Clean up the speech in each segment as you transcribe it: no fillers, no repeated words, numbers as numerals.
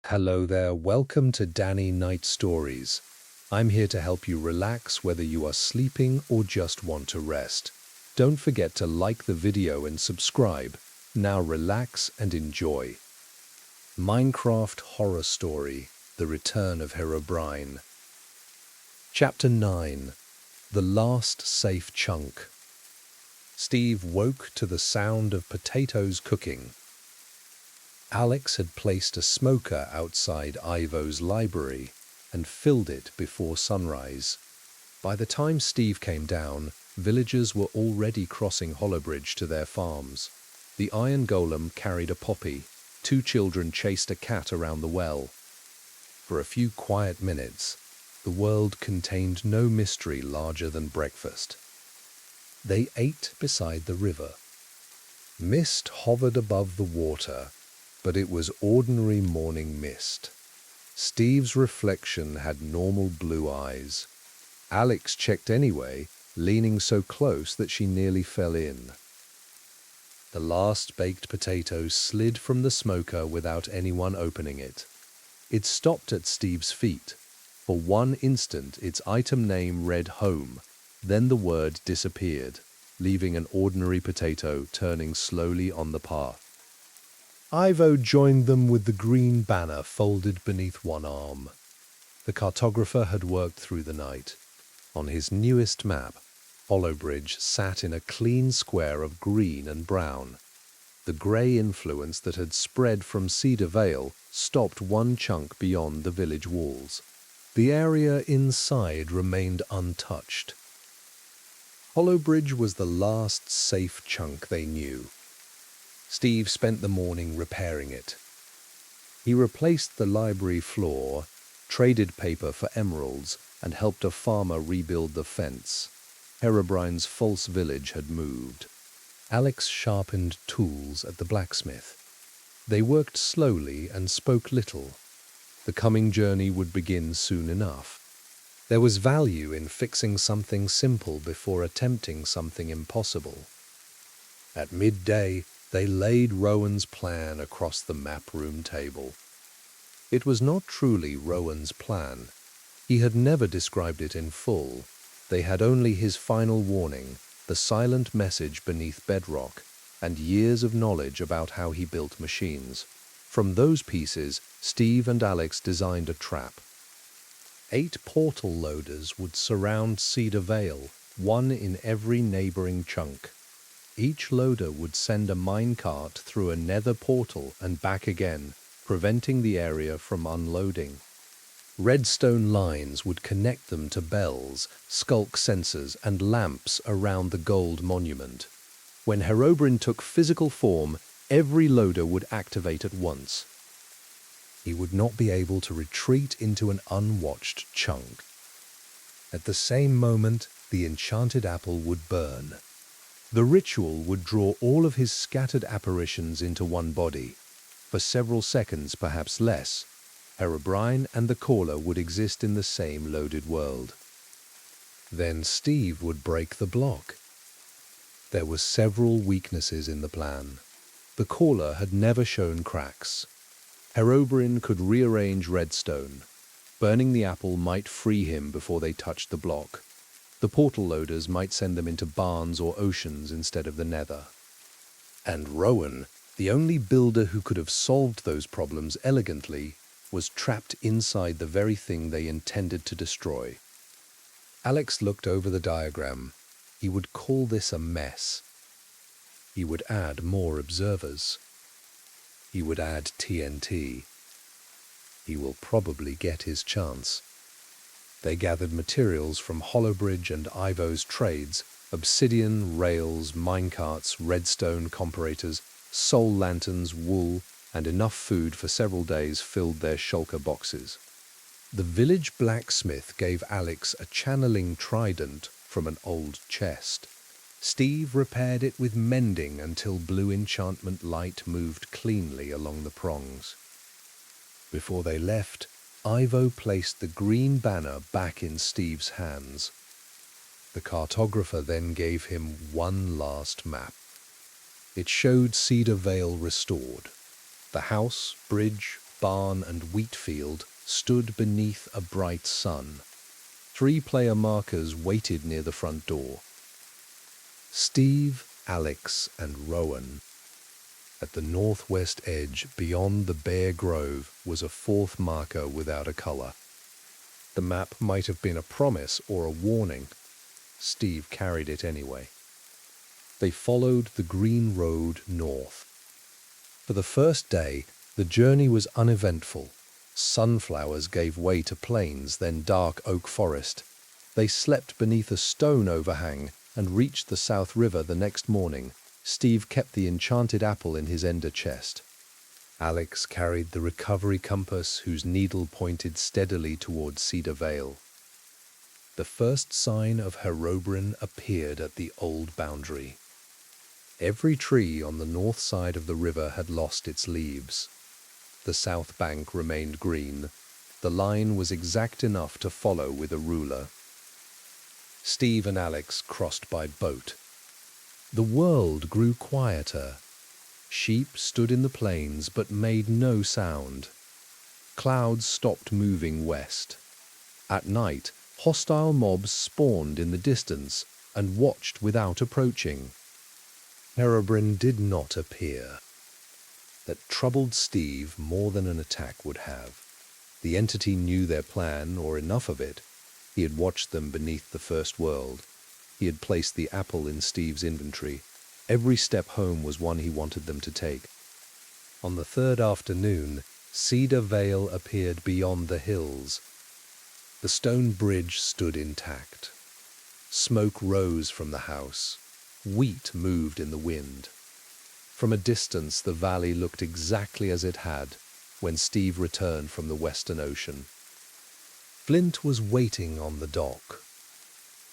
Hello there, welcome to Danny Night Stories. I'm here to help you relax whether you are sleeping or just want to rest. Don't forget to like the video and subscribe. Now relax and enjoy. Minecraft Horror Story, The Return of Herobrine. Chapter 9. The Last Safe Chunk. Steve woke to the sound of potatoes cooking. Alex had placed a smoker outside Ivo's library and filled it before sunrise. By the time Steve came down, villagers were already crossing Hollowbridge to their farms. The iron golem carried a poppy. 2 children chased a cat around the well. For a few quiet minutes, the world contained no mystery larger than breakfast. They ate beside the river. Mist hovered above the water, but it was ordinary morning mist. Steve's reflection had normal blue eyes. Alex checked anyway, leaning so close that she nearly fell in. The last baked potato slid from the smoker without anyone opening it. It stopped at Steve's feet. For one instant, its item name read home. Then the word disappeared, leaving an ordinary potato turning slowly on the path. Ivo joined them with the green banner folded beneath one arm. The cartographer had worked through the night. On his newest map, Hollowbridge sat in a clean square of green and brown. The grey influence that had spread from Cedar Vale stopped one chunk beyond the village walls. The area inside remained untouched. Hollowbridge was the last safe chunk they knew. Steve spent the morning repairing it. He replaced the library floor, traded paper for emeralds, and helped a farmer rebuild the fence. Herobrine's false village had moved. Alex sharpened tools at the blacksmith. They worked slowly and spoke little. The coming journey would begin soon enough. There was value in fixing something simple before attempting something impossible. At midday, they laid Rowan's plan across the map room table. It was not truly Rowan's plan. He had never described it in full. They had only his final warning, the silent message beneath bedrock, and years of knowledge about how he built machines. From those pieces, Steve and Alex designed a trap. 8 portal loaders would surround Cedar Vale, one in every neighboring chunk. Each loader would send a minecart through a nether portal and back again, preventing the area from unloading. Redstone lines would connect them to bells, skulk sensors, and lamps around the gold monument. When Herobrine took physical form, every loader would activate at once. He would not be able to retreat into an unwatched chunk. At the same moment, the enchanted apple would burn. The ritual would draw all of his scattered apparitions into one body. For several seconds, perhaps less, Herobrine and the caller would exist in the same loaded world. Then Steve would break the block. There were several weaknesses in the plan. The caller had never shown cracks. Herobrine could rearrange redstone. Burning the apple might free him before they touched the block. The portal loaders might send them into barns or oceans instead of the nether. And Rowan, the only builder who could have solved those problems elegantly, was trapped inside the very thing they intended to destroy. Alex looked over the diagram. He would call this a mess. He would add more observers. He would add TNT. He will probably get his chance. They gathered materials from Hollowbridge and Ivo's trades: obsidian, rails, minecarts, redstone comparators, soul lanterns, wool, and enough food for several days filled their shulker boxes. The village blacksmith gave Alex a channeling trident from an old chest. Steve repaired it with mending until blue enchantment light moved cleanly along the prongs. Before they left, Ivo placed the green banner back in Steve's hands. The cartographer then gave him one last map. It showed Cedar Vale restored. The house, bridge, barn and wheat field stood beneath a bright sun. 3-player markers waited near the front door. Steve, Alex, and Rowan. At the northwest edge, beyond the bare grove, was a 4th marker without a color. The map might have been a promise or a warning. Steve carried it anyway. They followed the green road north. For the first day, the journey was uneventful. Sunflowers gave way to plains, then dark oak forest. They slept beneath a stone overhang and reached the South River the next morning. Steve kept the enchanted apple in his ender chest. Alex carried the recovery compass whose needle pointed steadily toward Cedar Vale. The first sign of Herobrine appeared at the old boundary. Every tree on the north side of the river had lost its leaves. The south bank remained green. The line was exact enough to follow with a ruler. Steve and Alex crossed by boat. The world grew quieter. Sheep stood in the plains but made no sound. Clouds stopped moving west. At night, hostile mobs spawned in the distance and watched without approaching. Herobrine did not appear. That troubled Steve more than an attack would have. The entity knew their plan, or enough of it. He had watched them beneath the first world. He had placed the apple in Steve's inventory. Every step home was one he wanted them to take. On the 3rd afternoon, Cedar Vale appeared beyond the hills. The stone bridge stood intact. Smoke rose from the house. Wheat moved in the wind. From a distance, the valley looked exactly as it had when Steve returned from the Western Ocean. Flint was waiting on the dock.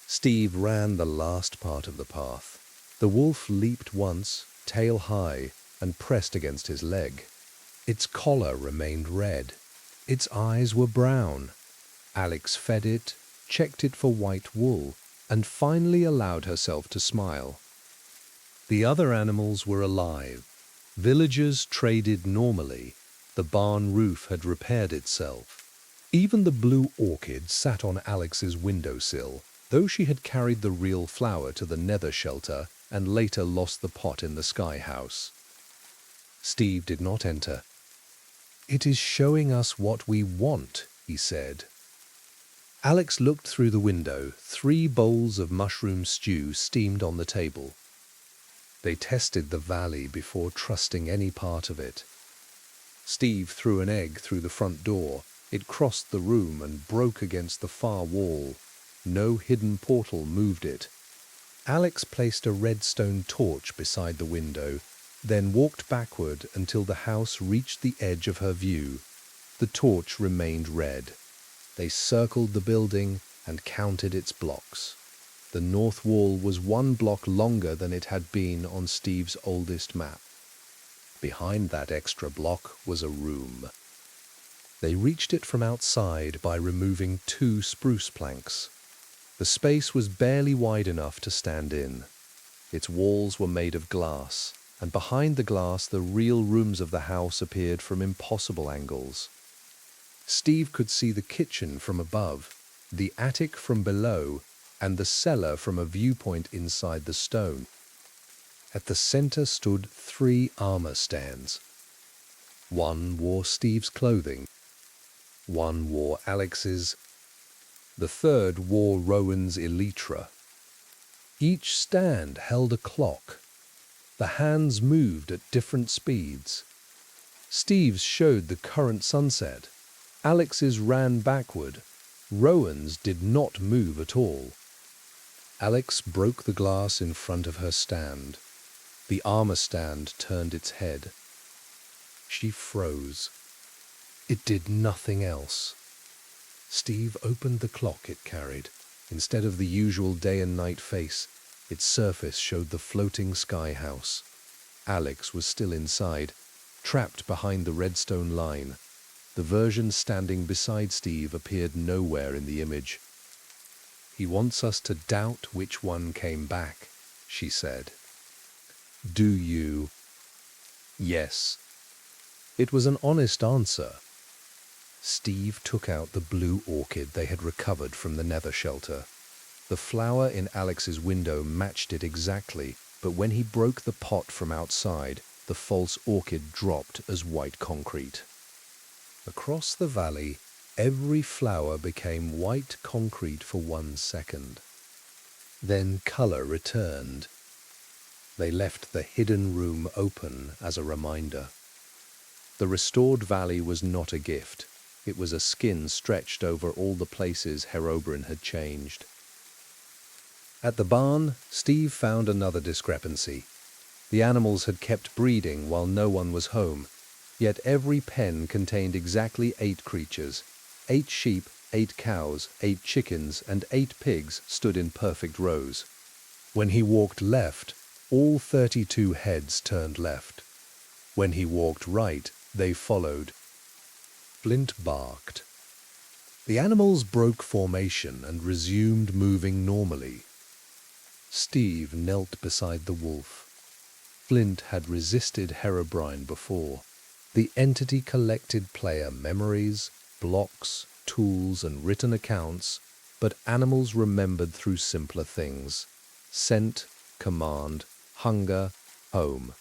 Steve ran the last part of the path. The wolf leaped once, tail high, and pressed against his leg. Its collar remained red. Its eyes were brown. Alex fed it, checked it for white wool, and finally allowed herself to smile. The other animals were alive. Villagers traded normally. The barn roof had repaired itself. Even the blue orchid sat on Alex's windowsill, though she had carried the real flower to the nether shelter and later lost the pot in the sky house. Steve did not enter. "It is showing us what we want," he said. Alex looked through the window. 3 bowls of mushroom stew steamed on the table. They tested the valley before trusting any part of it. Steve threw an egg through the front door. It crossed the room and broke against the far wall. No hidden portal moved it. Alex placed a redstone torch beside the window, then walked backward until the house reached the edge of her view. The torch remained red. They circled the building and counted its blocks. The north wall was 1 block longer than it had been on Steve's oldest map. Behind that extra block was a room. They reached it from outside by removing 2 spruce planks. The space was barely wide enough to stand in. Its walls were made of glass, and behind the glass the real rooms of the house appeared from impossible angles. Steve could see the kitchen from above, the attic from below, and the cellar from a viewpoint inside the stone. At the center stood 3 armor stands. 1 wore Steve's clothing. 1 wore Alex's. The 3rd wore Rowan's elytra. Each stand held a clock. The hands moved at different speeds. Steve's showed the current sunset. Alex's ran backward. Rowan's did not move at all. Alex broke the glass in front of her stand. The armor stand turned its head. She froze. It did nothing else. Steve opened the clock it carried. Instead of the usual day and night face, its surface showed the floating sky house. Alex was still inside, trapped behind the redstone line. The version standing beside Steve appeared nowhere in the image. "He wants us to doubt which one came back," she said. "Do you?" "Yes." It was an honest answer. Steve took out the blue orchid they had recovered from the nether shelter. The flower in Alex's window matched it exactly, but when he broke the pot from outside, the false orchid dropped as white concrete. Across the valley, every flower became white concrete for 1 second. Then color returned. They left the hidden room open as a reminder. The restored valley was not a gift. It was a skin stretched over all the places Herobrine had changed. At the barn, Steve found another discrepancy. The animals had kept breeding while no one was home, yet every pen contained exactly 8 creatures. 8 sheep, 8 cows, 8 chickens, and 8 pigs stood in perfect rows. When he walked left, all 32 heads turned left. When he walked right, they followed. Flint barked. The animals broke formation and resumed moving normally. Steve knelt beside the wolf. Flint had resisted Herobrine before. The entity collected player memories, blocks, tools, and written accounts, but animals remembered through simpler things: scent, command, hunger, home.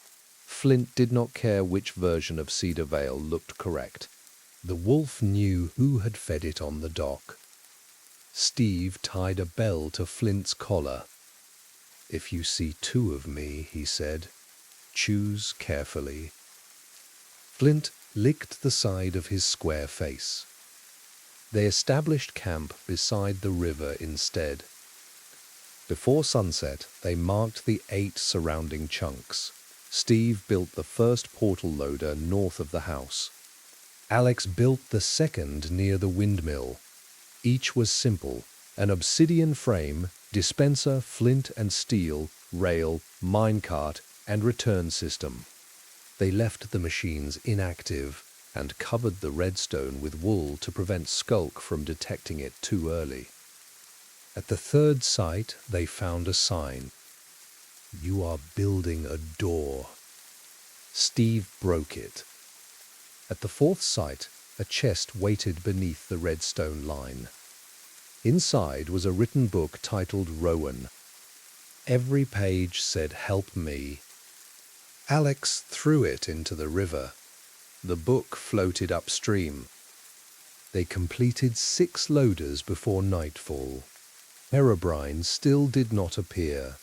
Flint did not care which version of Cedar Vale looked correct. The wolf knew who had fed it on the dock. Steve tied a bell to Flint's collar. "If you see 2 of me," he said, "choose carefully." Flint licked the side of his square face. They established camp beside the river instead. Before sunset, they marked the 8 surrounding chunks. Steve built the first portal loader north of the house. Alex built the second near the windmill. Each was simple: an obsidian frame, dispenser, flint and steel, rail, minecart, and return system. They left the machines inactive and covered the redstone with wool to prevent Skulk from detecting it too early. At the 3rd site, they found a sign. "You are building a door." Steve broke it. At the 4th site, a chest waited beneath the redstone line. Inside was a written book titled Rowan. Every page said, "Help me." Alex threw it into the river. The book floated upstream. They completed 6 loaders before nightfall. Herobrine still did not appear.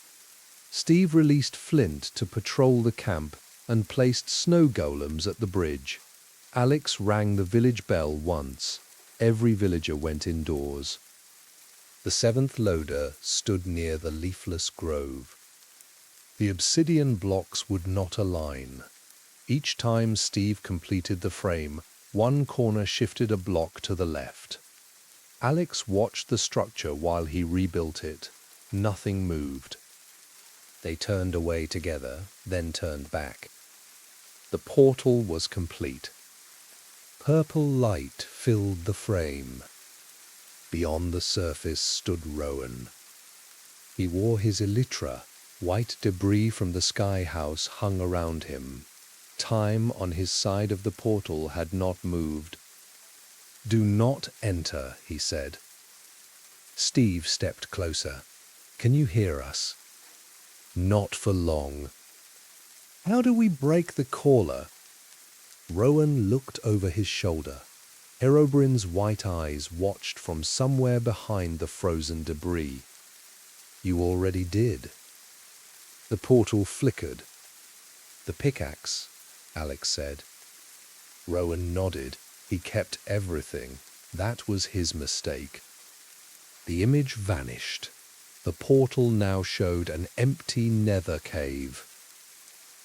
Steve released Flint to patrol the camp and placed snow golems at the bridge. Alex rang the village bell once. Every villager went indoors. The 7th loader stood near the leafless grove. The obsidian blocks would not align. Each time Steve completed the frame, one corner shifted a block to the left. Alex watched the structure while he rebuilt it. Nothing moved. They turned away together, then turned back. The portal was complete. Purple light filled the frame. Beyond the surface stood Rowan. He wore his elytra. White debris from the sky house hung around him. Time on his side of the portal had not moved. "Do not enter," he said. Steve stepped closer. "Can you hear us?" "Not for long." "How do we break the caller?" Rowan looked over his shoulder. Herobrine's white eyes watched from somewhere behind the frozen debris. "You already did." The portal flickered. "The pickaxe," Alex said. Rowan nodded. He kept everything. That was his mistake. The image vanished. The portal now showed an empty nether cave.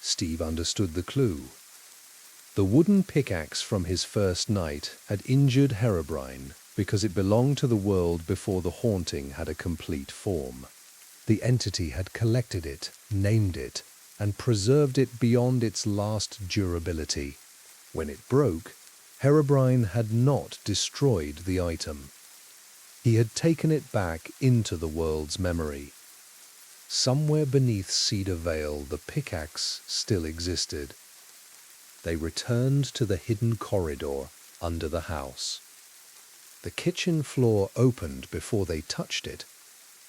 Steve understood the clue. The wooden pickaxe from his first night had injured Herobrine because it belonged to the world before the haunting had a complete form. The entity had collected it, named it, and preserved it beyond its last durability. When it broke, Herobrine had not destroyed the item. He had taken it back into the world's memory. Somewhere beneath Cedar Vale, the pickaxe still existed. They returned to the hidden corridor under the house. The kitchen floor opened before they touched it.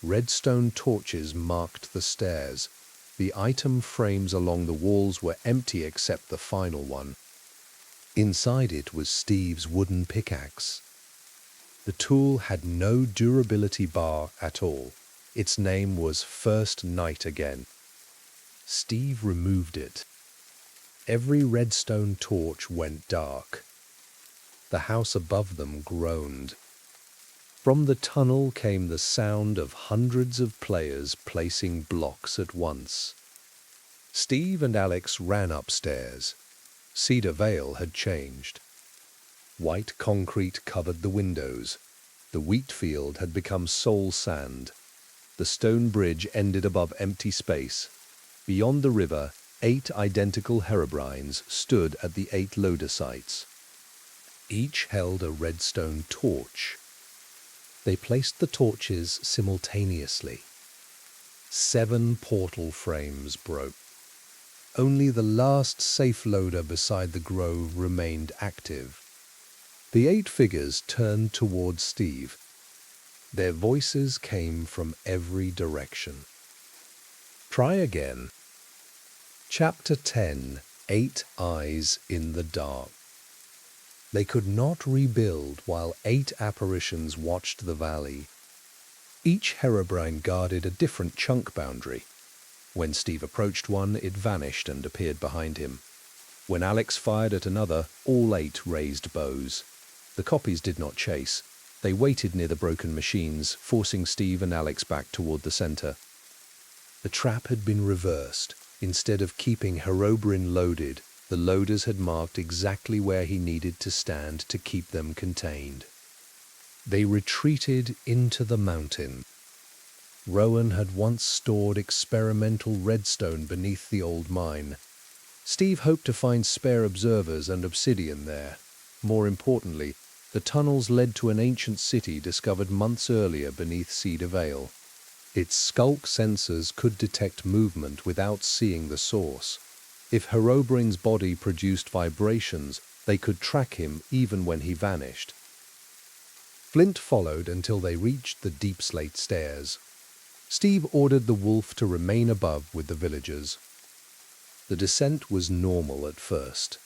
Redstone torches marked the stairs. The item frames along the walls were empty except the final one. Inside it was Steve's wooden pickaxe. The tool had no durability bar at all. Its name was First Night Again. Steve removed it. Every redstone torch went dark. The house above them groaned. From the tunnel came the sound of hundreds of players placing blocks at once. Steve and Alex ran upstairs. Cedar Vale had changed. White concrete covered the windows. The wheat field had become soul sand. The stone bridge ended above empty space. Beyond the river, 8 identical Herobrines stood at the 8 loader sites. Each held a redstone torch. They placed the torches simultaneously. 7 portal frames broke. Only the last safe loader beside the grove remained active. The 8 figures turned towards Steve. Their voices came from every direction. Try again. Chapter 10. 8 Eyes in the Dark. They could not rebuild while 8 apparitions watched the valley. Each Herobrine guarded a different chunk boundary. When Steve approached one, it vanished and appeared behind him. When Alex fired at another, all 8 raised bows. The copies did not chase. They waited near the broken machines, forcing Steve and Alex back toward the center. The trap had been reversed. Instead of keeping Herobrine loaded, the loaders had marked exactly where he needed to stand to keep them contained. They retreated into the mountain. Rowan had once stored experimental redstone beneath the old mine. Steve hoped to find spare observers and obsidian there. More importantly, the tunnels led to an ancient city discovered months earlier beneath Cedar Vale. Its skulk sensors could detect movement without seeing the source. If Herobrine's body produced vibrations, they could track him even when he vanished. Flint followed until they reached the deep slate stairs. Steve ordered the wolf to remain above with the villagers. The descent was normal at first.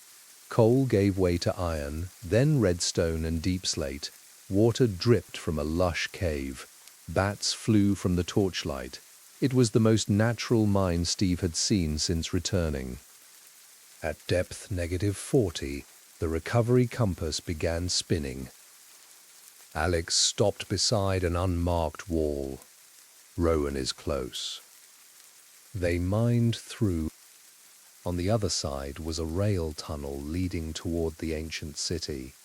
Coal gave way to iron, then redstone and deep slate. Water dripped from a lush cave. Bats flew from the torchlight. It was the most natural mine Steve had seen since returning. At depth -40, the recovery compass began spinning. Alex stopped beside an unmarked wall. Rowan is close. They mined through. On the other side was a rail tunnel leading toward the ancient city.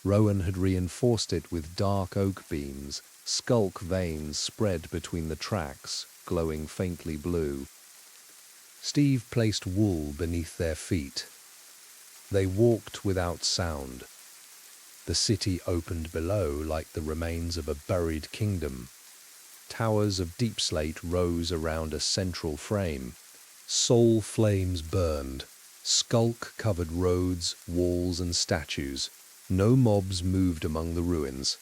Rowan had reinforced it with dark oak beams. Skulk veins spread between the tracks, glowing faintly blue. Steve placed wool beneath their feet. They walked without sound. The city opened below like the remains of a buried kingdom. Towers of deep slate rose around a central frame. Soul flames burned. Skulk covered roads, walls, and statues. No mobs moved among the ruins.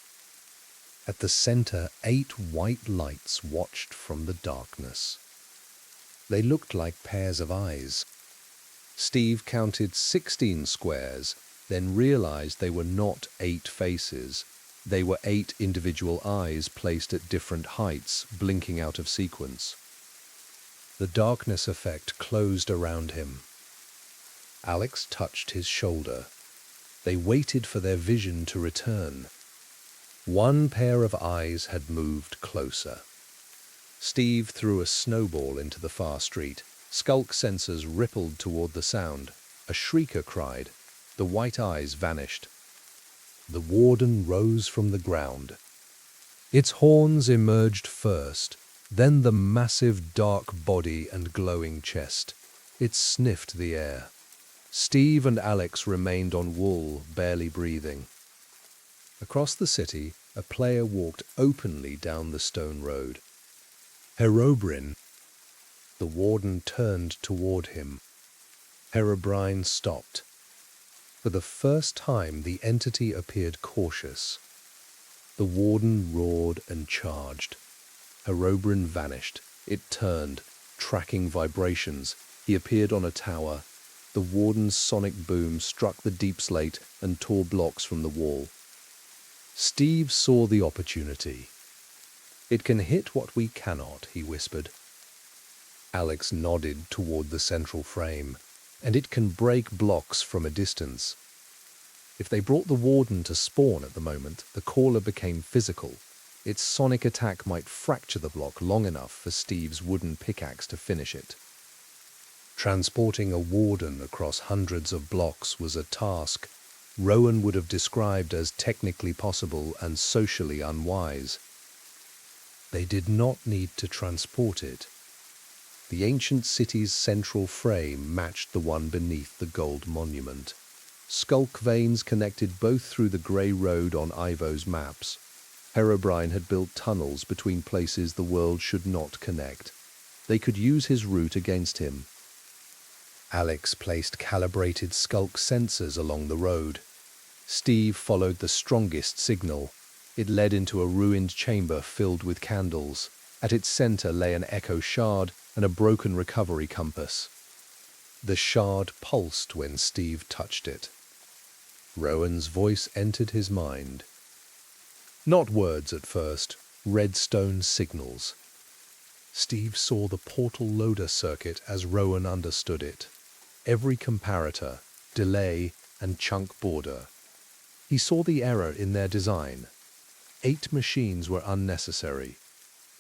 At the center, 8 white lights watched from the darkness. They looked like pairs of eyes. Steve counted 16 squares, then realized they were not 8 faces. They were 8 individual eyes placed at different heights, blinking out of sequence. The darkness effect closed around him. Alex touched his shoulder. They waited for their vision to return. One pair of eyes had moved closer. Steve threw a snowball into the far street. Skulk sensors rippled toward the sound. A shrieker cried. The white eyes vanished. The warden rose from the ground. Its horns emerged first, then the massive dark body and glowing chest. It sniffed the air. Steve and Alex remained on wool, barely breathing. Across the city, a player walked openly down the stone road. Herobrine. The warden turned toward him. Herobrine stopped. For the first time, the entity appeared cautious. The warden roared and charged. Herobrine vanished. It turned, tracking vibrations. He appeared on a tower. The warden's sonic boom struck the deep slate and tore blocks from the wall. Steve saw the opportunity. "It can hit what we cannot," he whispered. Alex nodded toward the central frame. "And it can break blocks from a distance." If they brought the warden to spawn at the moment, the caller became physical. Its sonic attack might fracture the block long enough for Steve's wooden pickaxe to finish it. Transporting a warden across hundreds of blocks was a task Rowan would have described as technically possible and socially unwise. They did not need to transport it. The ancient city's central frame matched the one beneath the gold monument. Skulk veins connected both through the grey road on Ivo's maps. Herobrine had built tunnels between places the world should not connect. They could use his route against him. Alex placed calibrated Skulk sensors along the road. Steve followed the strongest signal. It led into a ruined chamber filled with candles. At its center lay an echo shard and a broken recovery compass. The shard pulsed when Steve touched it. Rowan's voice entered his mind. Not words at first, redstone signals. Steve saw the portal loader circuit as Rowan understood it. Every comparator, delay, and chunk border. He saw the error in their design. 8 machines were unnecessary.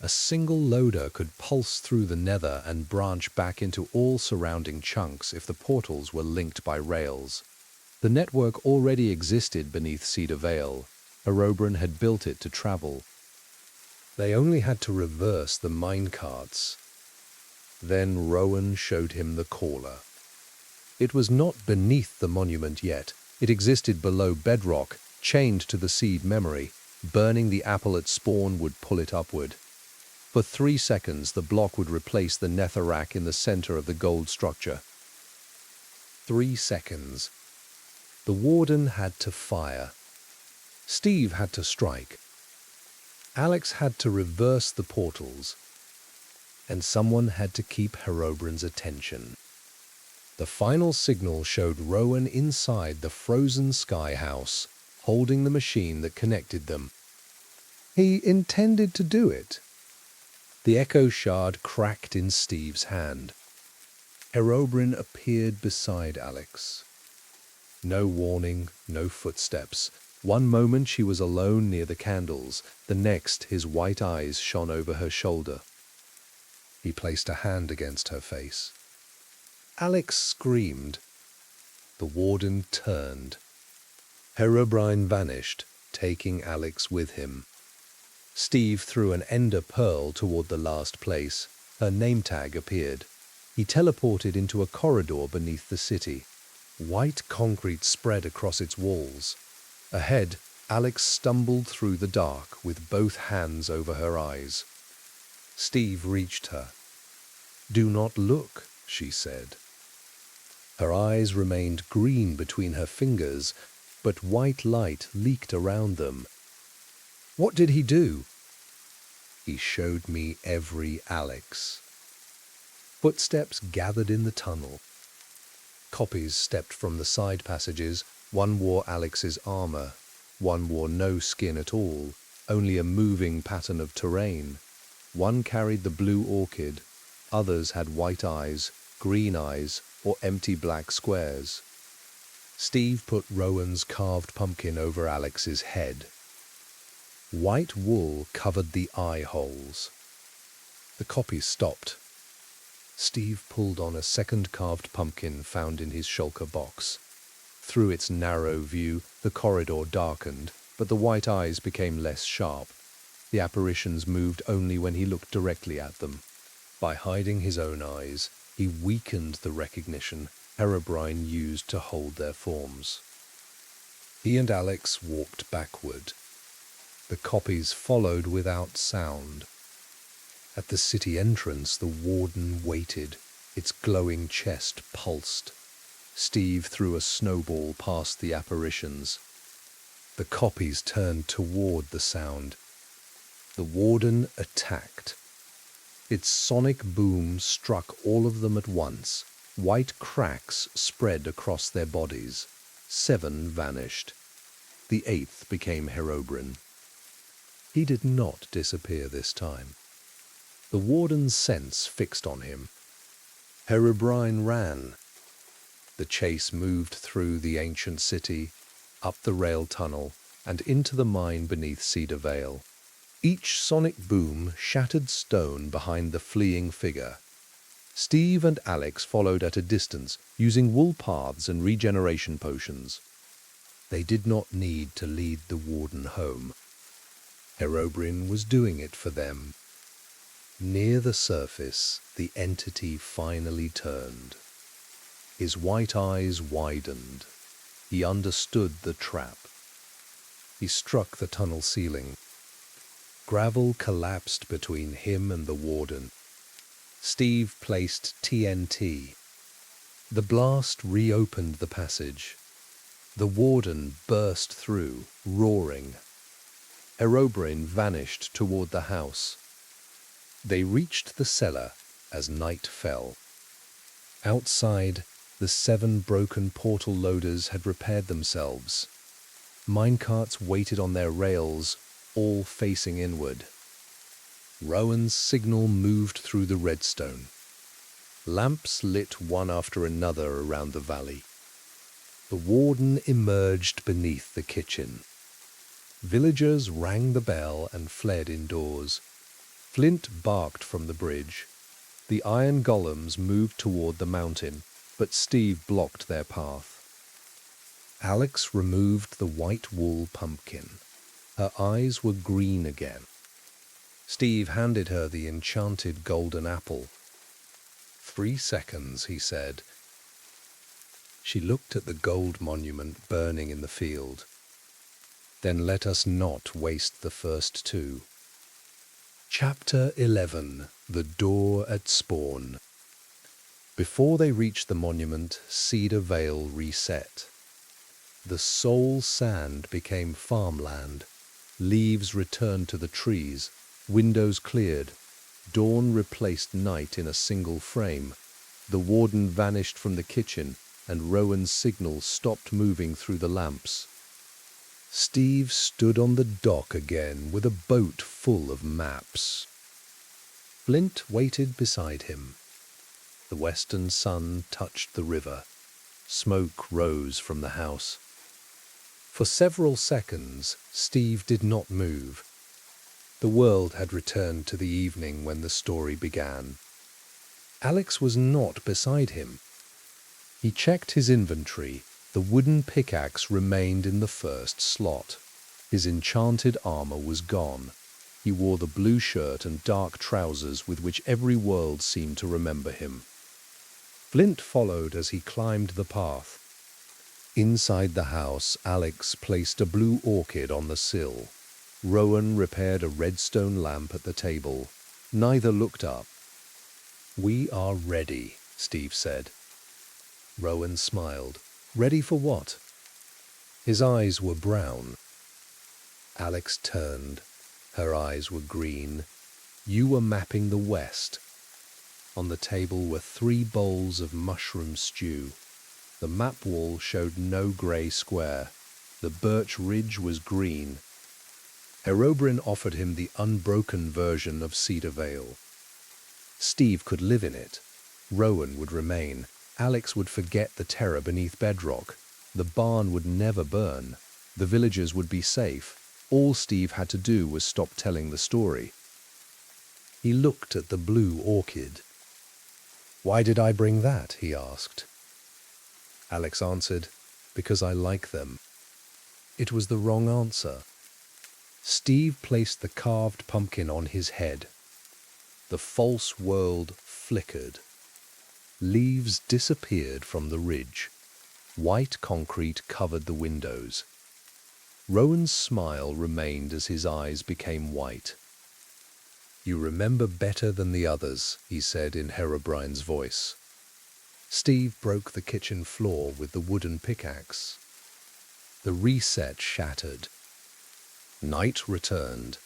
A single loader could pulse through the nether and branch back into all surrounding chunks if the portals were linked by rails. The network already existed beneath Cedar Vale. Herobrine had built it to travel. They only had to reverse the minecarts. Then Rowan showed him the caller. It was not beneath the monument yet. It existed below bedrock, chained to the seed memory. Burning the apple at spawn would pull it upward. For 3 seconds, the block would replace the netherrack in the center of the gold structure. 3 seconds. The warden had to fire. Steve had to strike. Alex had to reverse the portals. And someone had to keep Herobrine's attention. The final signal showed Rowan inside the frozen sky house, holding the machine that connected them. He intended to do it. The echo shard cracked in Steve's hand. Herobrine appeared beside Alex. No warning, no footsteps. One moment she was alone near the candles, the next his white eyes shone over her shoulder. He placed a hand against her face. Alex screamed. The warden turned. Herobrine vanished, taking Alex with him. Steve threw an ender pearl toward the last place. Her name tag appeared. He teleported into a corridor beneath the city. White concrete spread across its walls. Ahead, Alex stumbled through the dark with both hands over her eyes. Steve reached her. "Do not look," she said. Her eyes remained green between her fingers, but white light leaked around them. "What did he do?" "He showed me every Alex." Footsteps gathered in the tunnel. Copies stepped from the side passages. One wore Alex's armor. One wore no skin at all, only a moving pattern of terrain. One carried the blue orchid. Others had white eyes, green eyes, or empty black squares. Steve put Rowan's carved pumpkin over Alex's head. White wool covered the eye holes. The copies stopped. Steve pulled on a second carved pumpkin found in his shulker box. Through its narrow view, the corridor darkened, but the white eyes became less sharp. The apparitions moved only when he looked directly at them. By hiding his own eyes, he weakened the recognition Herobrine used to hold their forms. He and Alex walked backward. The copies followed without sound. At the city entrance, the warden waited. Its glowing chest pulsed. Steve threw a snowball past the apparitions. The copies turned toward the sound. The warden attacked. Its sonic boom struck all of them at once. White cracks spread across their bodies. 7 vanished. The 8th became Herobrine. He did not disappear this time. The warden's sense fixed on him. Herobrine ran. The chase moved through the ancient city, up the rail tunnel, and into the mine beneath Cedar Vale. Each sonic boom shattered stone behind the fleeing figure. Steve and Alex followed at a distance, using wool paths and regeneration potions. They did not need to lead the warden home. Herobrine was doing it for them. Near the surface, the entity finally turned. His white eyes widened. He understood the trap. He struck the tunnel ceiling. Gravel collapsed between him and the warden. Steve placed TNT. The blast reopened the passage. The warden burst through, roaring. Herobrine vanished toward the house. They reached the cellar as night fell. Outside, the 7 broken portal loaders had repaired themselves. Minecarts waited on their rails, all facing inward. Rowan's signal moved through the redstone. Lamps lit one after another around the valley. The warden emerged beneath the kitchen. Villagers rang the bell and fled indoors. Flint barked from the bridge. The iron golems moved toward the mountain, but Steve blocked their path. Alex removed the white wool pumpkin. Her eyes were green again. Steve handed her the enchanted golden apple. 3 seconds, he said. She looked at the gold monument burning in the field. Then let us not waste the first 2. Chapter 11. The Door at Spawn. Before they reached the monument, Cedar Vale reset. The soul sand became farmland. Leaves returned to the trees. Windows cleared. Dawn replaced night in a single frame. The warden vanished from the kitchen, and Rowan's signal stopped moving through the lamps. Steve stood on the dock again with a boat full of maps. Flint waited beside him. The western sun touched the river. Smoke rose from the house. For several seconds, Steve did not move. The world had returned to the evening when the story began. Alex was not beside him. He checked his inventory. The wooden pickaxe remained in the first slot. His enchanted armor was gone. He wore the blue shirt and dark trousers with which every world seemed to remember him. Flint followed as he climbed the path. Inside the house, Alex placed a blue orchid on the sill. Rowan repaired a redstone lamp at the table. Neither looked up. "We are ready," Steve said. Rowan smiled. "Ready for what?" His eyes were brown. Alex turned. Her eyes were green. "You were mapping the west." On the table were 3 bowls of mushroom stew. The map wall showed no grey square. The birch ridge was green. Herobrine offered him the unbroken version of Cedar Vale. Steve could live in it. Rowan would remain. Alex would forget the terror beneath bedrock. The barn would never burn. The villagers would be safe. All Steve had to do was stop telling the story. He looked at the blue orchid. "Why did I bring that?" he asked. Alex answered, "Because I like them." It was the wrong answer. Steve placed the carved pumpkin on his head. The false world flickered. Leaves disappeared from the ridge. White concrete covered the windows. Rowan's smile remained as his eyes became white. "You remember better than the others," he said in Herobrine's voice. Steve broke the kitchen floor with the wooden pickaxe. The reset shattered. Night returned.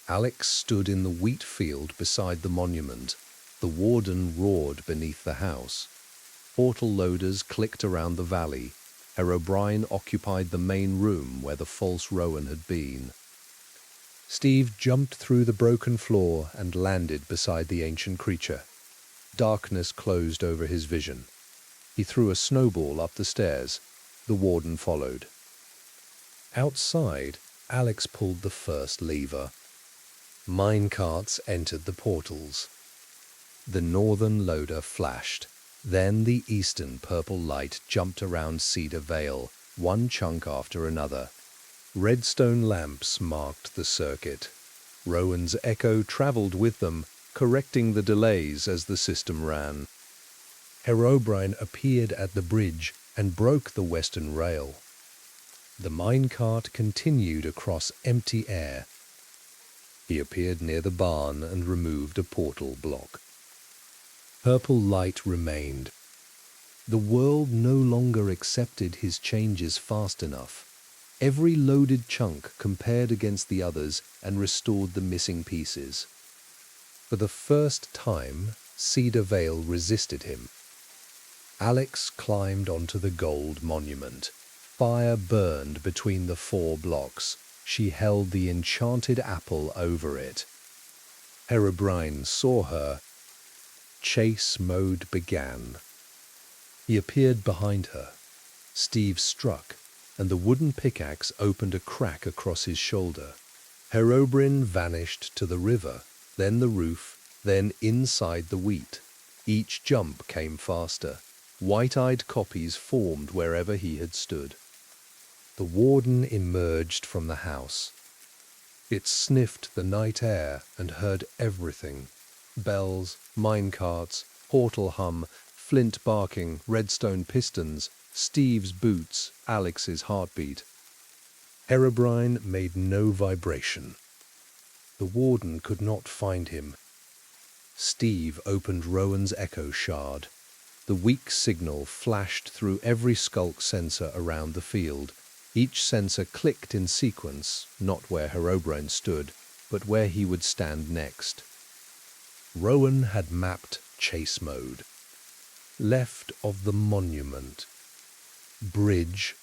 Alex stood in the wheat field beside the monument. The warden roared beneath the house. Portal loaders clicked around the valley. Herobrine occupied the main room where the false Rowan had been. Steve jumped through the broken floor and landed beside the ancient creature. Darkness closed over his vision. He threw a snowball up the stairs. The warden followed. Outside, Alex pulled the first lever. Mine carts entered the portals. The northern loader flashed. Then the eastern purple light jumped around Cedar Vale, one chunk after another. Redstone lamps marked the circuit. Rowan's echo traveled with them, correcting the delays as the system ran. Herobrine appeared at the bridge and broke the western rail. The minecart continued across empty air. He appeared near the barn and removed a portal block. Purple light remained. The world no longer accepted his changes fast enough. Every loaded chunk compared against the others and restored the missing pieces. For the first time, Cedar Vale resisted him. Alex climbed onto the gold monument. Fire burned between the 4 blocks. She held the enchanted apple over it. Herobrine saw her. Chase mode began. He appeared behind her. Steve struck, and the wooden pickaxe opened a crack across his shoulder. Herobrine vanished to the river, then the roof, then inside the wheat. Each jump came faster. White-eyed copies formed wherever he had stood. The warden emerged from the house. It sniffed the night air and heard everything. Bells, minecarts, portal hum, flint barking, redstone pistons, Steve's boots, Alex's heartbeat. Herobrine made no vibration. The warden could not find him. Steve opened Rowan's echo shard. The weak signal flashed through every skulk sensor around the field. Each sensor clicked in sequence, not where Herobrine stood, but where he would stand next. Rowan had mapped chase mode. Left of the monument. Bridge.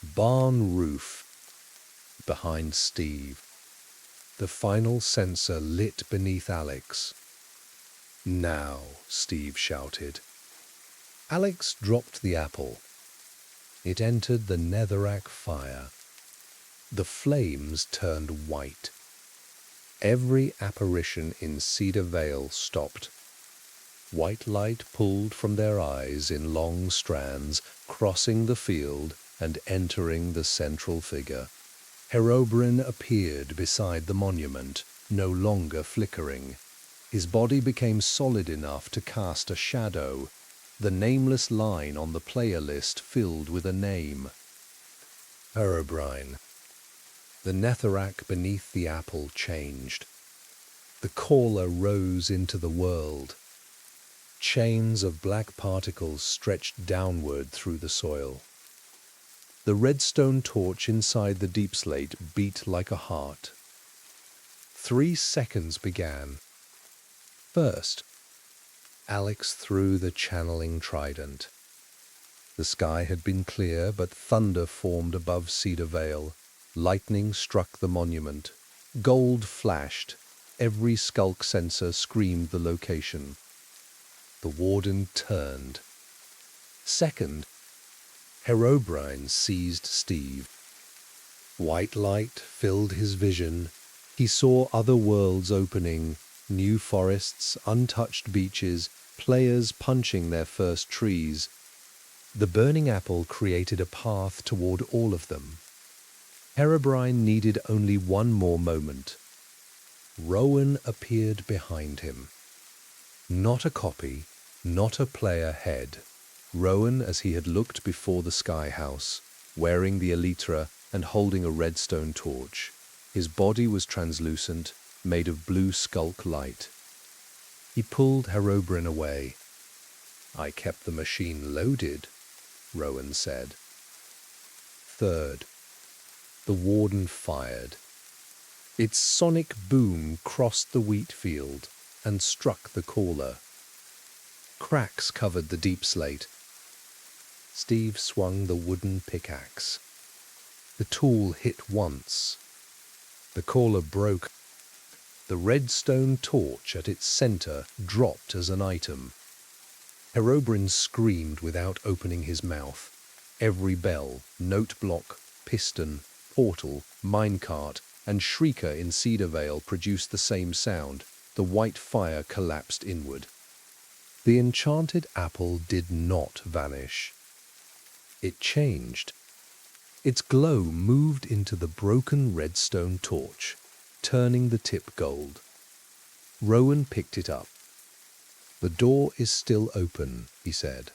Barn roof. Behind Steve. The final sensor lit beneath Alex. "Now," Steve shouted. Alex dropped the apple. It entered the netherrack fire. The flames turned white. Every apparition in Cedar Vale stopped. White light pulled from their eyes in long strands, crossing the field and entering the central figure. Herobrine appeared beside the monument, no longer flickering. His body became solid enough to cast a shadow. The nameless line on the player list filled with a name. Herobrine. The netherrack beneath the apple changed. The caller rose into the world. Chains of black particles stretched downward through the soil. The redstone torch inside the deep slate beat like a heart. 3 seconds began. First, Alex threw the channeling trident. The sky had been clear, but thunder formed above Cedar Vale. Lightning struck the monument. Gold flashed. Every skulk sensor screamed the location. The warden turned. Second, Herobrine seized Steve. White light filled his vision. He saw other worlds opening, new forests, untouched beaches, players punching their first trees. The burning apple created a path toward all of them. Herobrine needed only one more moment. Rowan appeared behind him. Not a copy, not a player head. Rowan as he had looked before the Sky House, wearing the elytra and holding a redstone torch. His body was translucent, made of blue skulk light. He pulled Herobrine away. I kept the machine loaded, Rowan said. Third, the warden fired. Its sonic boom crossed the wheat field and struck the caller. Cracks covered the deep slate. Steve swung the wooden pickaxe. The tool hit once. The caller broke. The redstone torch at its center dropped as an item. Herobrine screamed without opening his mouth. Every bell, note block, piston, portal, minecart, and shrieker in Cedar Vale produced the same sound. The white fire collapsed inward. The enchanted apple did not vanish. It changed. Its glow moved into the broken redstone torch, turning the tip gold. Rowan picked it up. The door is still open, he said.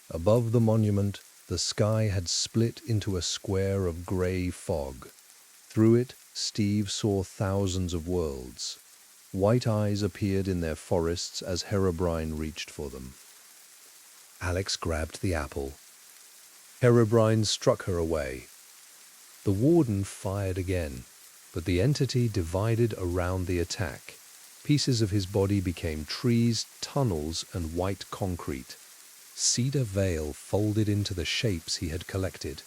Above the monument, the sky had split into a square of grey fog. Through it, Steve saw thousands of worlds. White eyes appeared in their forests as Herobrine reached for them. Alex grabbed the apple. Herobrine struck her away. The warden fired again, but the entity divided around the attack. Pieces of his body became trees, tunnels, and white concrete. Cedar Vale folded into the shapes he had collected.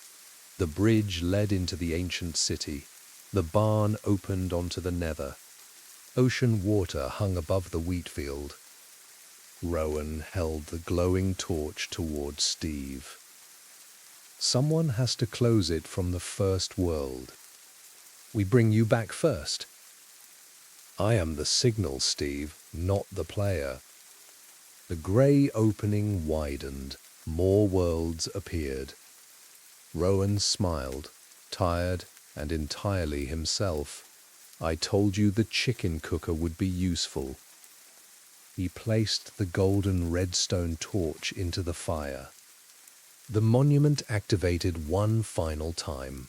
The bridge led into the ancient city. The barn opened onto the nether. Ocean water hung above the wheat field. Rowan held the glowing torch toward Steve. Someone has to close it from the first world. We bring you back first. I am the signal, Steve, not the player. The grey opening widened. More worlds appeared. Rowan smiled, tired and entirely himself. I told you the chicken cooker would be useful. He placed the golden redstone torch into the fire. The monument activated one final time.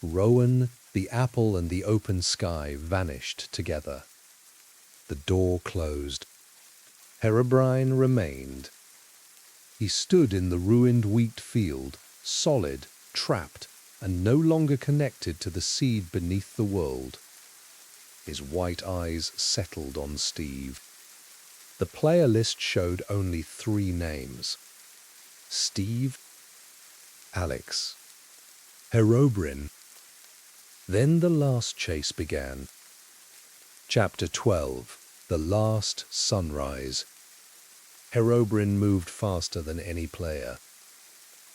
Rowan, the apple, and the open sky vanished together. The door closed. Herobrine remained. He stood in the ruined wheat field, solid, trapped, and no longer connected to the seed beneath the world. His white eyes settled on Steve. The player list showed only 3 names: Steve, Alex, Herobrine. Then the last chase began. Chapter 12. The Last Sunrise. Herobrine moved faster than any player.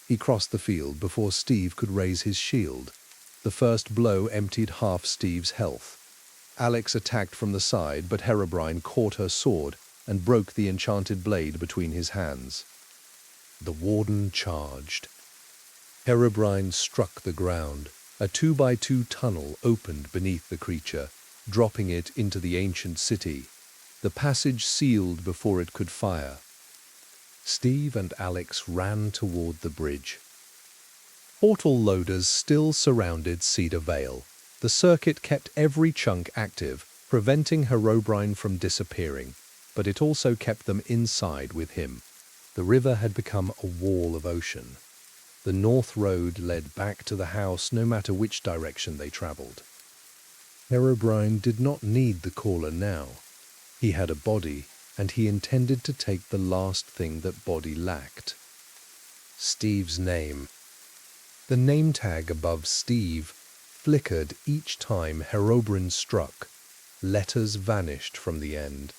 He crossed the field before Steve could raise his shield. The first blow emptied half Steve's health. Alex attacked from the side, but Herobrine caught her sword and broke the enchanted blade between his hands. The warden charged. Herobrine struck the ground. A 2x2 tunnel opened beneath the creature, dropping it into the ancient city. The passage sealed before it could fire. Steve and Alex ran toward the bridge. Portal loaders still surrounded Cedar Vale. The circuit kept every chunk active, preventing Herobrine from disappearing, but it also kept them inside with him. The river had become a wall of ocean. The north road led back to the house no matter which direction they traveled. Herobrine did not need the caller now. He had a body, and he intended to take the last thing that body lacked. Steve's name. The name tag above Steve flickered each time Herobrine struck. Letters vanished from the end.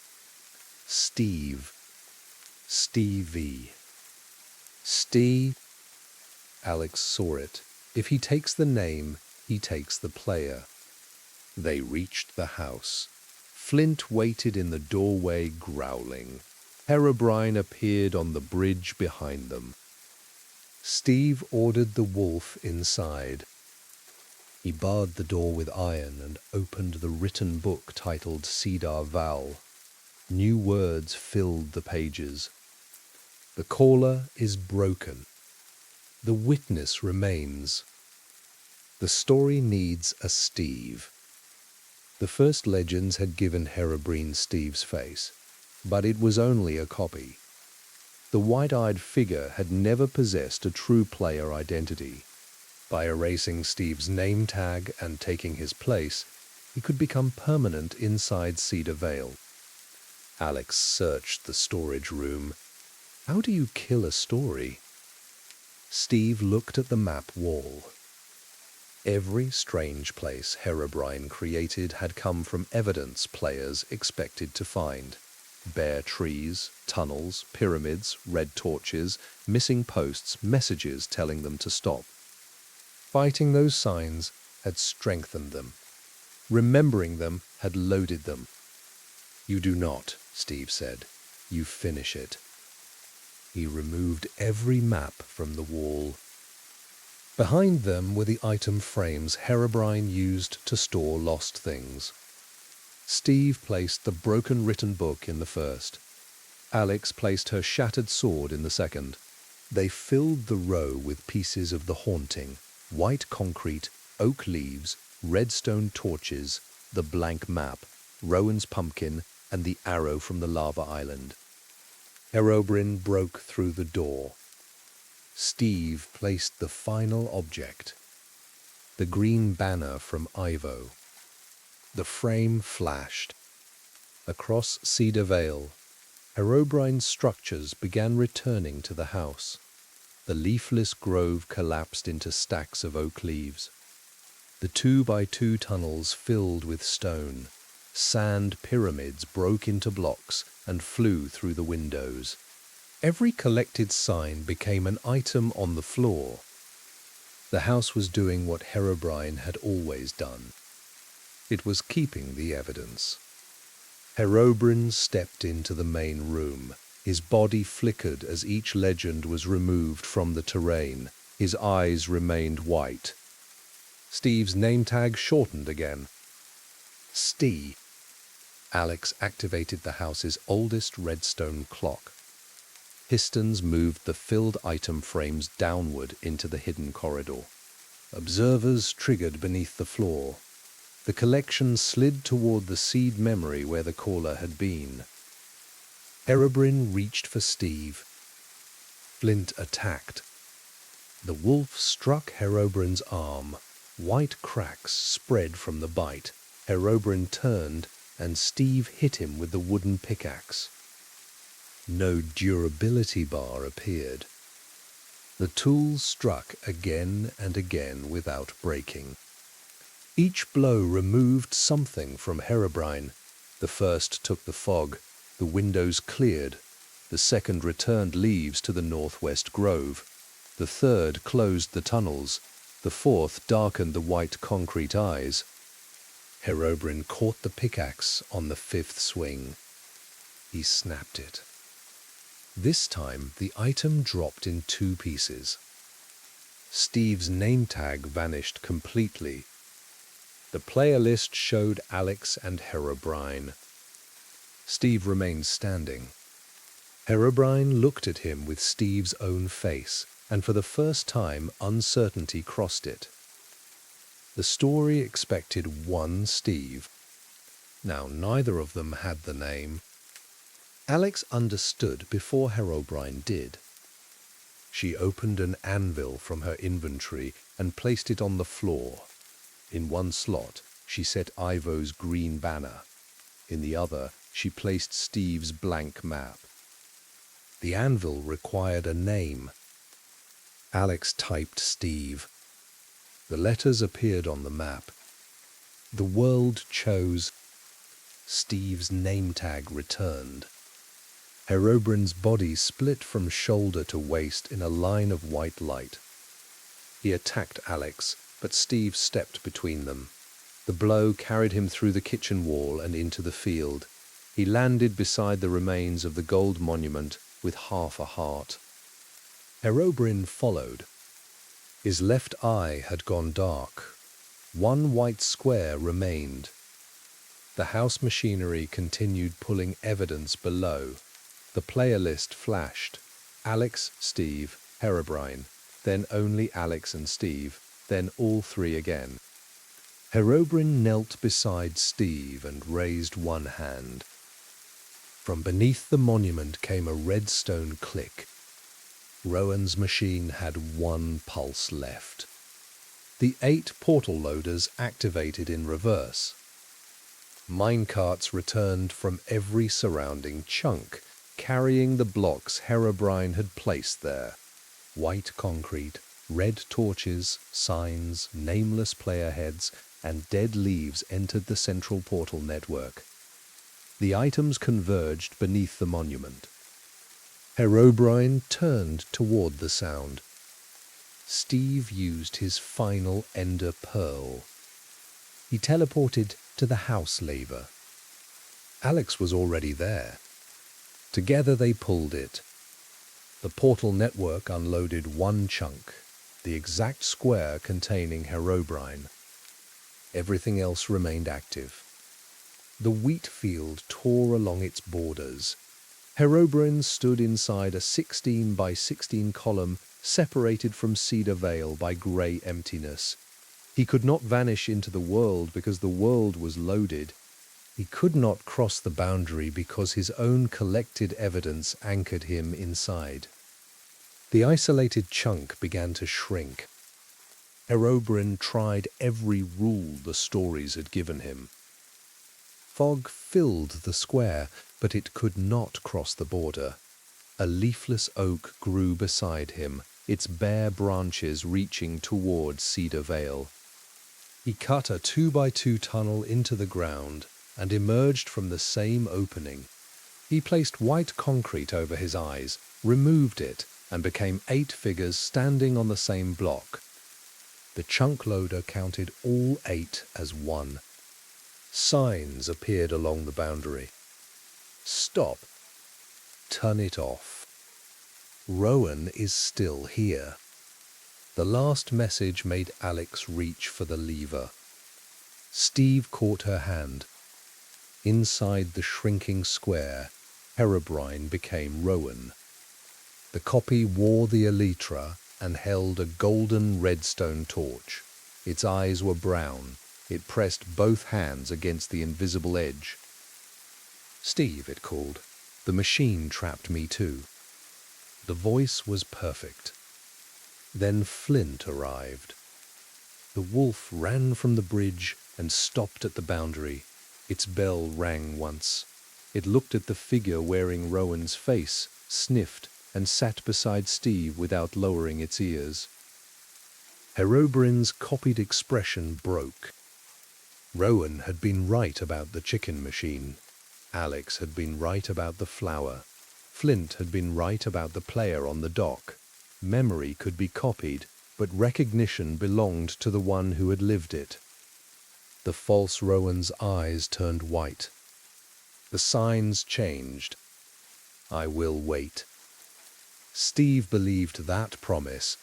Steve. Stevie. Steve. Alex saw it. If he takes the name, he takes the player. They reached the house. Flint waited in the doorway, growling. Herobrine appeared on the bridge behind them. Steve ordered the wolf inside. He barred the door with iron and opened the written book titled Cedar Vale. New words filled the pages. The caller is broken. The witness remains. The story needs a Steve. The first legends had given Herobrine Steve's face, but it was only a copy. The wide-eyed figure had never possessed a true player identity. By erasing Steve's name tag and taking his place, he could become permanent inside Cedar Vale. Alex searched the storage room. How do you kill a story? Steve looked at the map wall. Every strange place Herobrine created had come from evidence players expected to find. Bare trees, tunnels, pyramids, red torches, missing posts, messages telling them to stop. Fighting those signs had strengthened them. Remembering them had loaded them. "You do not," Steve said. "You finish it." He removed every map from the wall. Behind them were the item frames Herobrine used to store lost things. Steve placed the broken written book in the first. Alex placed her shattered sword in the second. They filled the row with pieces of the haunting: white concrete, oak leaves, redstone torches, the blank map, Rowan's pumpkin, and the arrow from the lava island. Herobrine broke through the door. Steve placed the final object: the green banner from Ivo. The frame flashed. Across Cedar Vale, Herobrine's structures began returning to the house. The leafless grove collapsed into stacks of oak leaves. The 2x2 tunnels filled with stone. Sand pyramids broke into blocks and flew through the windows. Every collected sign became an item on the floor. The house was doing what Herobrine had always done. It was keeping the evidence. Herobrine stepped into the main room. His body flickered as each legend was removed from the terrain. His eyes remained white. Steve's name tag shortened again. Steve. Alex activated the house's oldest redstone clock. Pistons moved the filled item frames downward into the hidden corridor. Observers triggered beneath the floor. The collection slid toward the seed memory where the caller had been. Herobrine reached for Steve. Flint attacked. The wolf struck Herobrine's arm. White cracks spread from the bite. Herobrine turned, and Steve hit him with the wooden pickaxe. No durability bar appeared. The tools struck again and again without breaking. Each blow removed something from Herobrine. The first took the fog. The windows cleared. The second returned leaves to the northwest grove. The third closed the tunnels. The fourth darkened the white concrete eyes. Herobrine caught the pickaxe on the fifth swing. He snapped it. This time, the item dropped in 2 pieces. Steve's name tag vanished completely. The player list showed Alex and Herobrine. Steve remained standing. Herobrine looked at him with Steve's own face, and for the first time uncertainty crossed it. The story expected one Steve. Now neither of them had the name. Alex understood before Herobrine did. She opened an anvil from her inventory and placed it on the floor. In one slot, she set Ivo's green banner. In the other, she placed Steve's blank map. The anvil required a name. Alex typed Steve. The letters appeared on the map. The world chose. Steve's name tag returned. Herobrine's body split from shoulder to waist in a line of white light. He attacked Alex, but Steve stepped between them. The blow carried him through the kitchen wall and into the field. He landed beside the remains of the gold monument with half a heart. Herobrine followed. His left eye had gone dark. One white square remained. The house machinery continued pulling evidence below. The player list flashed. Alex, Steve, Herobrine, then only Alex and Steve, then all 3 again. Herobrine knelt beside Steve and raised one hand. From beneath the monument came a redstone click. Rowan's machine had one pulse left. The 8 portal loaders activated in reverse. Minecarts returned from every surrounding chunk, carrying the blocks Herobrine had placed there. White concrete, red torches, signs, nameless player heads, and dead leaves entered the central portal network. The items converged beneath the monument. Herobrine turned toward the sound. Steve used his final Ender Pearl. He teleported to the house lever. Alex was already there. Together they pulled it. The portal network unloaded one chunk, the exact square containing Herobrine. Everything else remained active. The wheat field tore along its borders. Herobrine stood inside a 16 by 16 column separated from Cedar Vale by grey emptiness. He could not vanish into the world because the world was loaded. He could not cross the boundary because his own collected evidence anchored him inside. The isolated chunk began to shrink. Herobrine tried every rule the stories had given him. Fog filled the square, but it could not cross the border. A leafless oak grew beside him, its bare branches reaching toward Cedar Vale. He cut a 2x2 tunnel into the ground and emerged from the same opening. He placed white concrete over his eyes, removed it, and became 8 figures standing on the same block. The chunk loader counted all 8 as one. Signs appeared along the boundary. Stop. Turn it off. Rowan is still here. The last message made Alex reach for the lever. Steve caught her hand. Inside the shrinking square, Herobrine became Rowan. The copy wore the elytra and held a golden redstone torch. Its eyes were brown. It pressed both hands against the invisible edge. "Steve," it called. "The machine trapped me too." The voice was perfect. Then Flint arrived. The wolf ran from the bridge and stopped at the boundary. Its bell rang once. It looked at the figure wearing Rowan's face, sniffed, and sat beside Steve without lowering its ears. Herobrine's copied expression broke. Rowan had been right about the chicken machine. Alex had been right about the flower. Flint had been right about the player on the dock. Memory could be copied, but recognition belonged to the one who had lived it. The false Rowan's eyes turned white. The signs changed. "I will wait." Steve believed that promise.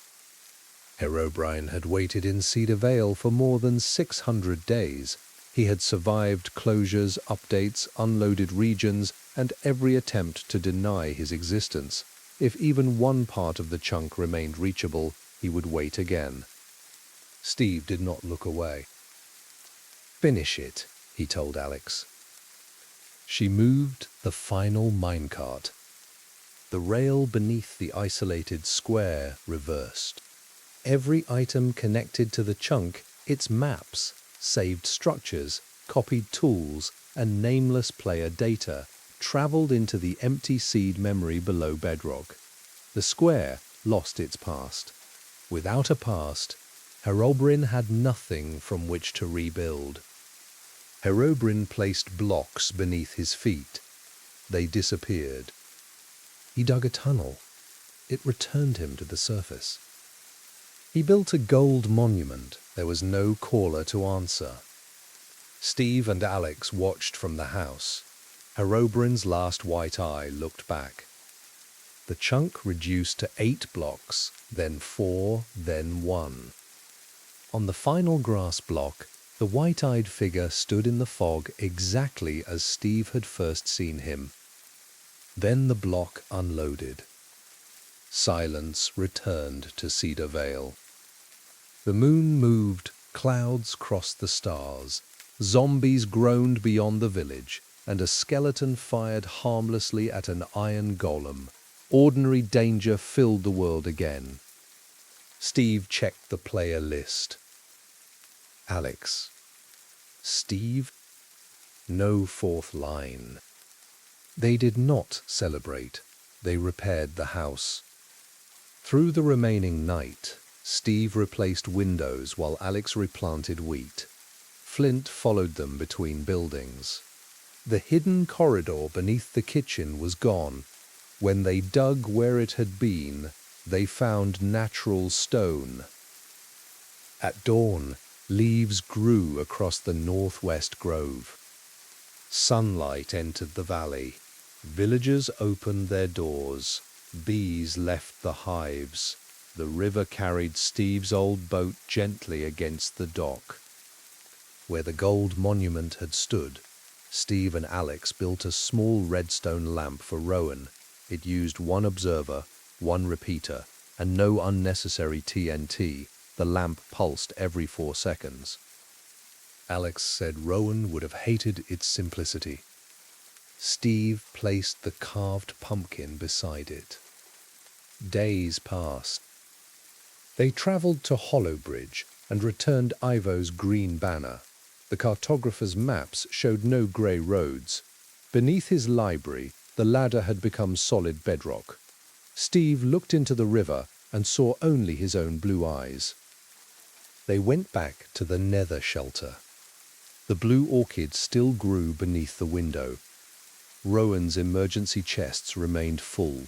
Herobrine had waited in Cedar Vale for more than 600 days. He had survived closures, updates, unloaded regions, and every attempt to deny his existence. If even one part of the chunk remained reachable, he would wait again. Steve did not look away. "Finish it," he told Alex. She moved the final minecart. The rail beneath the isolated square reversed. Every item connected to the chunk, its maps, saved structures, copied tools, and nameless player data, traveled into the empty seed memory below bedrock. The square lost its past. Without a past, Herobrine had nothing from which to rebuild. Herobrine placed blocks beneath his feet. They disappeared. He dug a tunnel. It returned him to the surface. He built a gold monument. There was no caller to answer. Steve and Alex watched from the house. Herobrine's last white eye looked back. The chunk reduced to 8 blocks, then 4, then 1. On the final grass block, the white-eyed figure stood in the fog exactly as Steve had first seen him. Then the block unloaded. Silence returned to Cedar Vale. The moon moved, clouds crossed the stars. Zombies groaned beyond the village. and a skeleton fired harmlessly at an iron golem. Ordinary danger filled the world again. Steve checked the player list. Alex. Steve? No fourth line. They did not celebrate. They repaired the house. Through the remaining night, Steve replaced windows while Alex replanted wheat. Flint followed them between buildings. The hidden corridor beneath the kitchen was gone. When they dug where it had been, they found natural stone. At dawn, leaves grew across the northwest grove. Sunlight entered the valley. Villagers opened their doors. Bees left the hives. The river carried Steve's old boat gently against the dock. Where the gold monument had stood, Steve and Alex built a small redstone lamp for Rowan. It used one observer, one repeater, and no unnecessary TNT. The lamp pulsed every 4 seconds. Alex said Rowan would have hated its simplicity. Steve placed the carved pumpkin beside it. Days passed. They traveled to Hollowbridge and returned Ivo's green banner. The cartographer's maps showed no grey roads. Beneath his library, the ladder had become solid bedrock. Steve looked into the river and saw only his own blue eyes. They went back to the nether shelter. The blue orchid still grew beneath the window. Rowan's emergency chests remained full.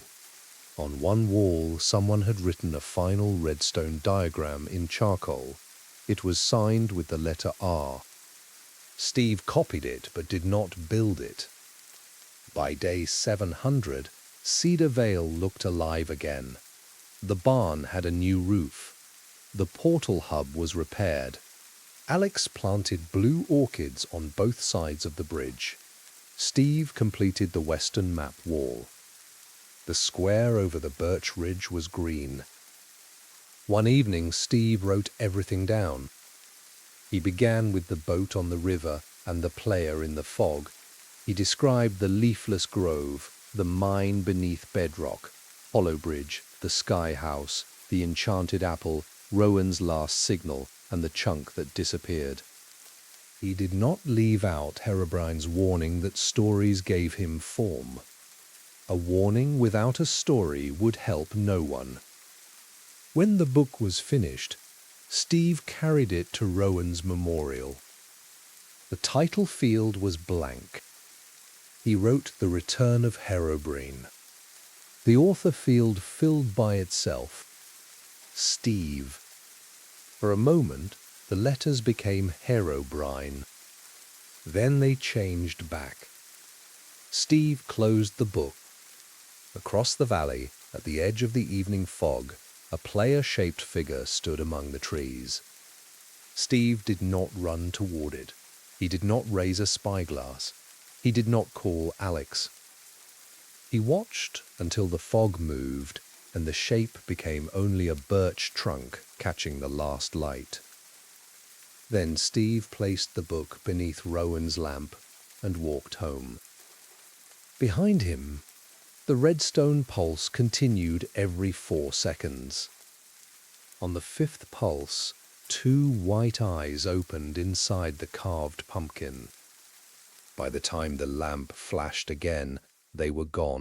On one wall, someone had written a final redstone diagram in charcoal. It was signed with the letter R. Steve copied it but did not build it. By day 700, Cedar Vale looked alive again. The barn had a new roof. The portal hub was repaired. Alex planted blue orchids on both sides of the bridge. Steve completed the western map wall. The square over the birch ridge was green. One evening, Steve wrote everything down. He began with the boat on the river and the player in the fog. He described the leafless grove, the mine beneath bedrock, Hollowbridge, the sky house, the enchanted apple, Rowan's last signal, and the chunk that disappeared. He did not leave out Herobrine's warning that stories gave him form. A warning without a story would help no one. When the book was finished, Steve carried it to Rowan's memorial. The title field was blank. He wrote The Return of Herobrine. The author field filled by itself. Steve. For a moment, the letters became Herobrine. Then they changed back. Steve closed the book. Across the valley, at the edge of the evening fog, a player-shaped figure stood among the trees. Steve did not run toward it. He did not raise a spyglass. He did not call Alex. He watched until the fog moved and the shape became only a birch trunk catching the last light. Then Steve placed the book beneath Rowan's lamp and walked home. Behind him, the redstone pulse continued every 4 seconds. On the 5th pulse, 2 white eyes opened inside the carved pumpkin. By the time the lamp flashed again, they were gone.